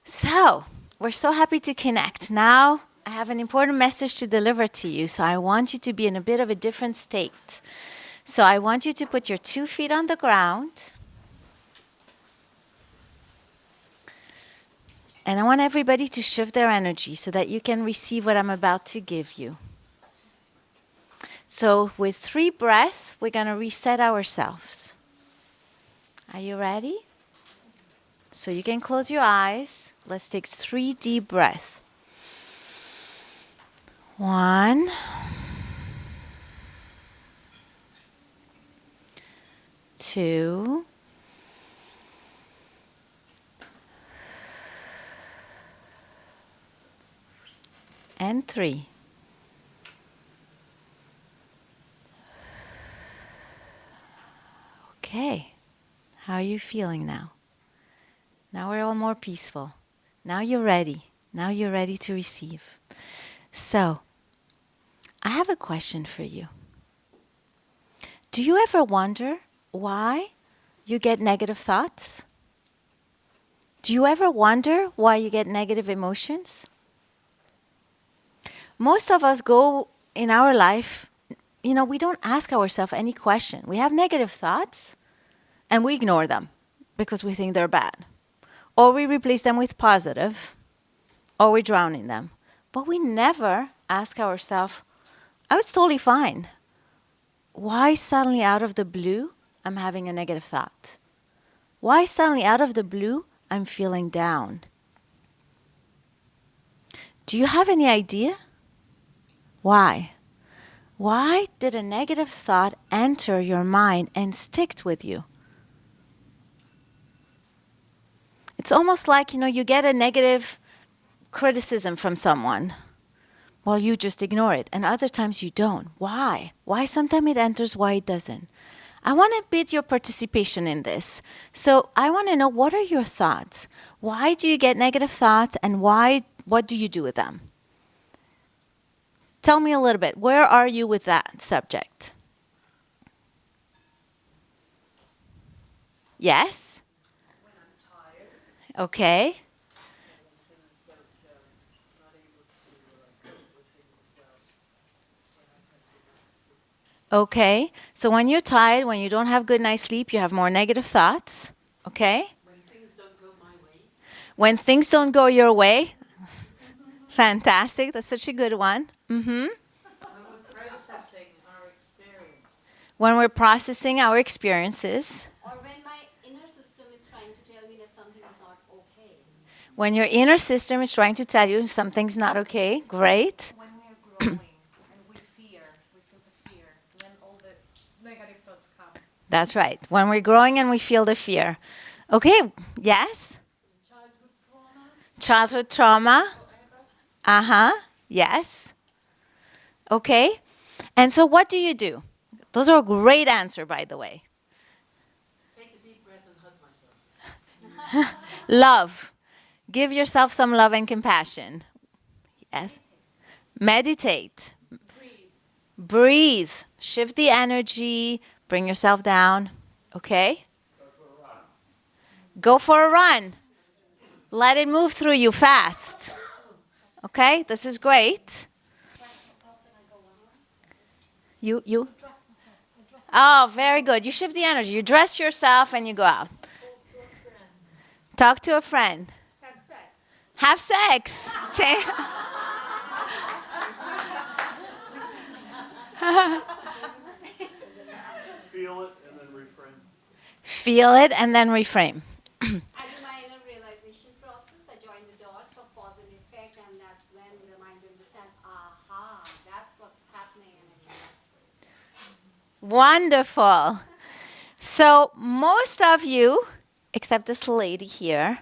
So, we're so happy to connect. Now, I have an important message to deliver to you, so I want you to be in a bit of a different state. So, I want you to put your 2 feet on the ground. And I want everybody to shift their energy so that you can receive what I'm about to give you. So, with 3 breaths, we're going to reset ourselves. Are you ready? So, you can close your eyes. Let's take 3 deep breaths. 1, 2, and 3. Okay. How are you feeling now? Now we're all more peaceful. Now you're ready. Now you're ready to receive. So, I have a question for you. Do you ever wonder why you get negative thoughts? Do you ever wonder why you get negative emotions? Most of us go in our life, we don't ask ourselves any question. We have negative thoughts and we ignore them because we think they're bad. Or we replace them with positive, or we drown in them. But we never ask ourselves, oh, it's totally fine. Why suddenly out of the blue I'm having a negative thought? Why suddenly out of the blue I'm feeling down? Do you have any idea? Why? Why did a negative thought enter your mind and stick with you? It's almost like, you get a negative criticism from someone. Well, you just ignore it. And other times you don't. Why? Why sometimes it enters, why it doesn't? I want to bid your participation in this. So I want to know, what are your thoughts? Why do you get negative thoughts, and what do you do with them? Tell me a little bit. Where are you with that subject? Yes? When I'm tired. Okay. And things that not able to cope with things as well. When I have good night's sleep. Okay. So when you're tired, when you don't have good night's sleep, you have more negative thoughts. Okay? When things don't go my way. When things don't go your way. Fantastic. That's such a good one. Mm-hmm. When we're processing our experience. When we're processing our experiences. Or when my inner system is trying to tell me that something is not okay. When your inner system is trying to tell you something's not okay. Great. When we are growing and we feel the fear, then all the negative thoughts come. That's right. When we're growing and we feel the fear. Okay. Yes? Childhood trauma. Childhood trauma. Uh-huh. Yes. Okay. And so what do you do? Those are a great answer, by the way. Take a deep breath and hug myself. Love. Give yourself some love and compassion. Yes. Meditate. Breathe. Shift the energy. Bring yourself down. Okay? Go for a run. Let it move through you fast. Okay? This is great. You? Oh, very good. You shift the energy. You dress yourself and you go out. Talk to a friend. Have sex. Feel it and then reframe. Feel it and then reframe. I do my inner realization process. I join the dots of cause and effect, and that's when the mind understands, aha, that's what's happening. And it Wonderful. So most of you, except this lady here,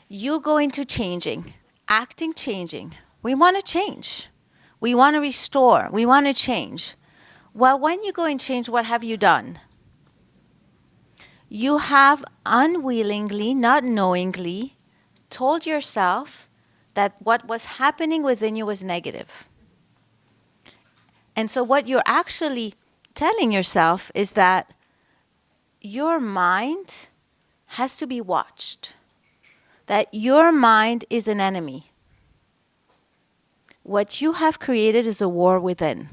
you go into changing, acting changing. We want to change. We want to restore. We want to change. Well, when you go and change, what have you done? You have unwillingly, not knowingly, told yourself that what was happening within you was negative. And so what you're actually telling yourself is that your mind has to be watched. that your mind is an enemy. What you have created is a war within.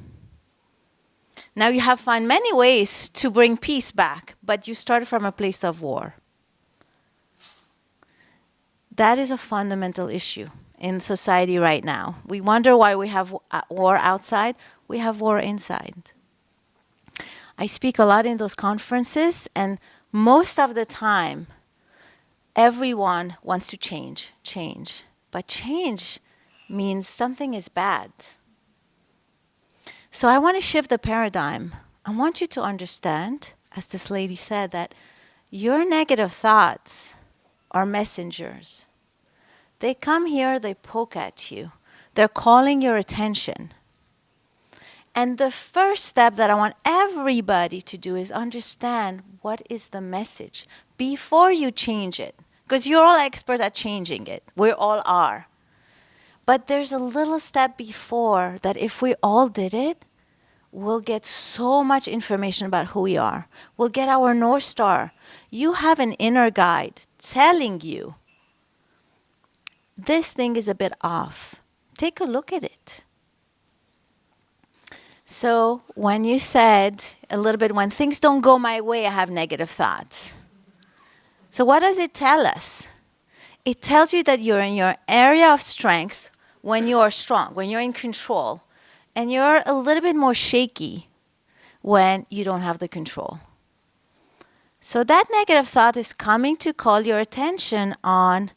Now you have found many ways to bring peace back, but you started from a place of war. That is a fundamental issue in society right now. We wonder why we have war outside. We have war inside. I speak a lot in those conferences, and most of the time, everyone wants to change. But change means something is bad. So I want to shift the paradigm. I want you to understand, as this lady said, that your negative thoughts are messengers. They come here, they poke at you. They're calling your attention. And the first step that I want everybody to do is understand what is the message before you change it. Because you're all expert at changing it. We all are. But there's a little step before that if we all did it, we'll get so much information about who we are. We'll get our North Star. You have an inner guide telling you, this thing is a bit off. Take a look at it. So when you said a little bit, when things don't go my way, I have negative thoughts. So what does it tell us? It tells you that you're in your area of strength when you are strong, when you're in control. And you're a little bit more shaky when you don't have the control. So that negative thought is coming to call your attention on,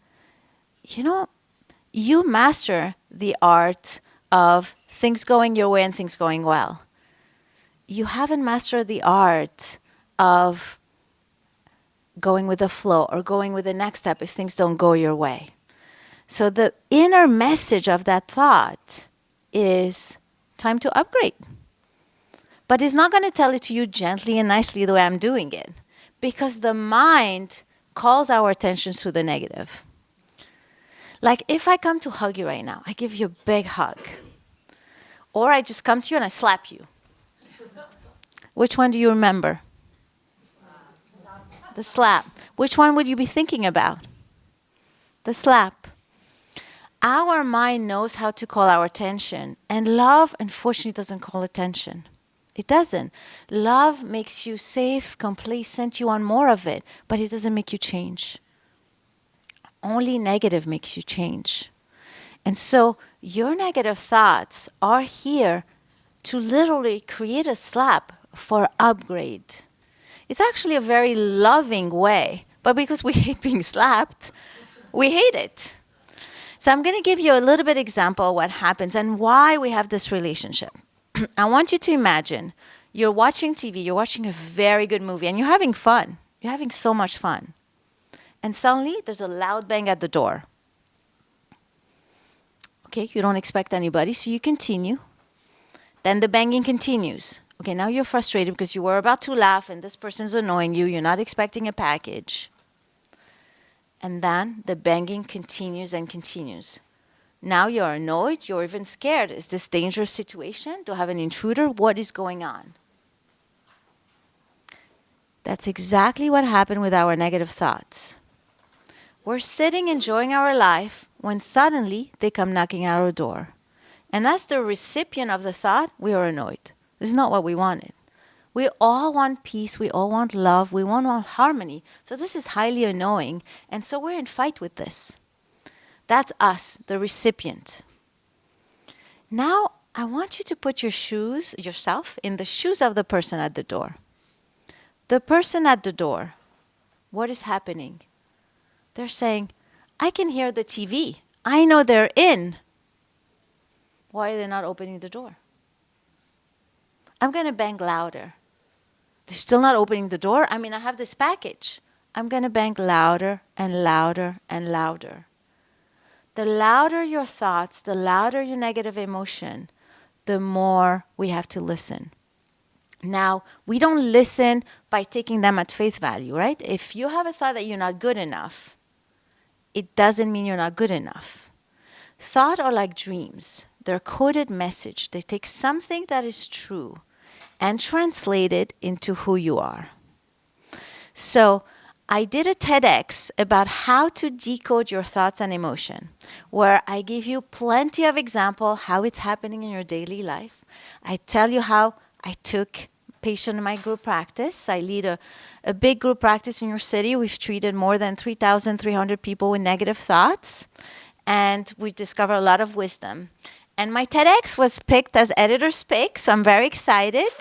you master the art of things going your way and things going well. You haven't mastered the art of going with the flow or going with the next step if things don't go your way. So the inner message of that thought is time to upgrade. But it's not going to tell it to you gently and nicely the way I'm doing it, because the mind calls our attention to the negative. Like if I come to hug you right now, I give you a big hug. Or I just come to you and I slap you. Which one do you remember? The slap. Which one would you be thinking about? The slap. Our mind knows how to call our attention, and love, unfortunately, doesn't call attention. It doesn't. Love makes you safe, complacent, you want more of it, but it doesn't make you change. Only negative makes you change. And so your negative thoughts are here to literally create a slap for upgrade. It's actually a very loving way, but because we hate being slapped, we hate it. So I'm going to give you a little bit example of what happens and why we have this relationship. I want you to imagine you're watching TV, you're watching a very good movie, and you're having fun. You're having so much fun. And suddenly, there's a loud bang at the door. Okay, you don't expect anybody, so you continue. Then the banging continues. Okay, now you're frustrated because you were about to laugh and this person's annoying you. You're not expecting a package. And then the banging continues and continues. Now you're annoyed, you're even scared. Is this dangerous situation? Do I have an intruder? What is going on? That's exactly what happened with our negative thoughts. We're sitting enjoying our life when suddenly they come knocking at our door. And as the recipient of the thought, we are annoyed. This is not what we wanted. We all want peace, we all want love, we all want harmony. So this is highly annoying, and so we're in fight with this. That's us, the recipient. Now, I want you to put yourself in the shoes of the person at the door. The person at the door, what is happening? They're saying, I can hear the TV. I know they're in. Why are they not opening the door? I'm going to bang louder. They're still not opening the door. I mean, I have this package. I'm going to bang louder and louder and louder. The louder your thoughts, the louder your negative emotion, the more we have to listen. Now, we don't listen by taking them at face value, right? If you have a thought that you're not good enough, it doesn't mean you're not good enough. Thoughts are like dreams. They're coded message. They take something that is true and translate it into who you are. So I did a TEDx about how to decode your thoughts and emotion, where I give you plenty of example how it's happening in your daily life. I tell you how I took patient in my group practice. I lead a big group practice in your city. We've treated more than 3,300 people with negative thoughts, and we discovered a lot of wisdom. And my TEDx was picked as editor's pick, so I'm very excited.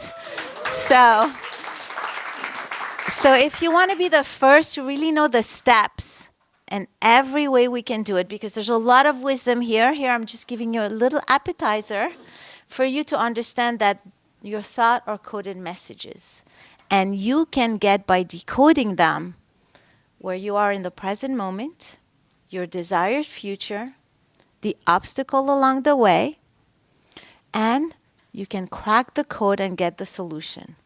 So if you want to be the first to really know the steps and every way we can do it, because there's a lot of wisdom here. Here I'm just giving you a little appetizer for you to understand that your thought are coded messages. And you can get, by decoding them, where you are in the present moment, your desired future, the obstacle along the way, and you can crack the code and get the solution.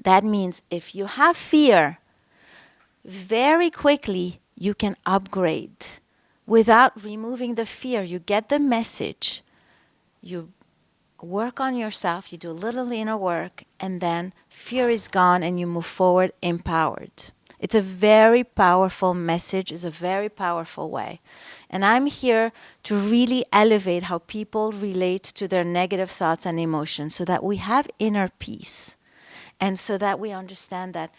That means if you have fear, very quickly you can upgrade. Without removing the fear, you get the message, you work on yourself, you do a little inner work, and then fear is gone and you move forward empowered. It's a very powerful message, it's a very powerful way. And I'm here to really elevate how people relate to their negative thoughts and emotions so that we have inner peace. And so that we understand that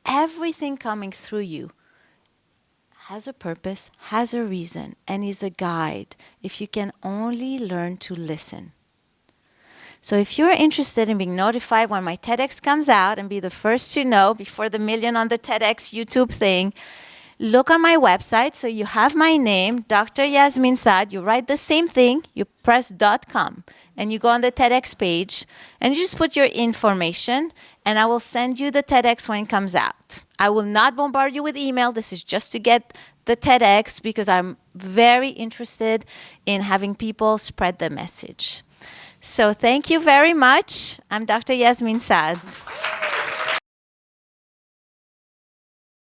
everything coming through you has a purpose, has a reason, and is a guide if you can only learn to listen. So if you're interested in being notified when my TEDx comes out and be the first to know before the million on the TEDx YouTube thing, look on my website. So you have my name, Dr. Yasmin Saad. You write the same thing, you press .com, and you go on the TEDx page, and you just put your information, and I will send you the TEDx when it comes out. I will not bombard you with email. This is just to get the TEDx because I'm very interested in having people spread the message. So thank you very much. I'm Dr. Yasmin Saad.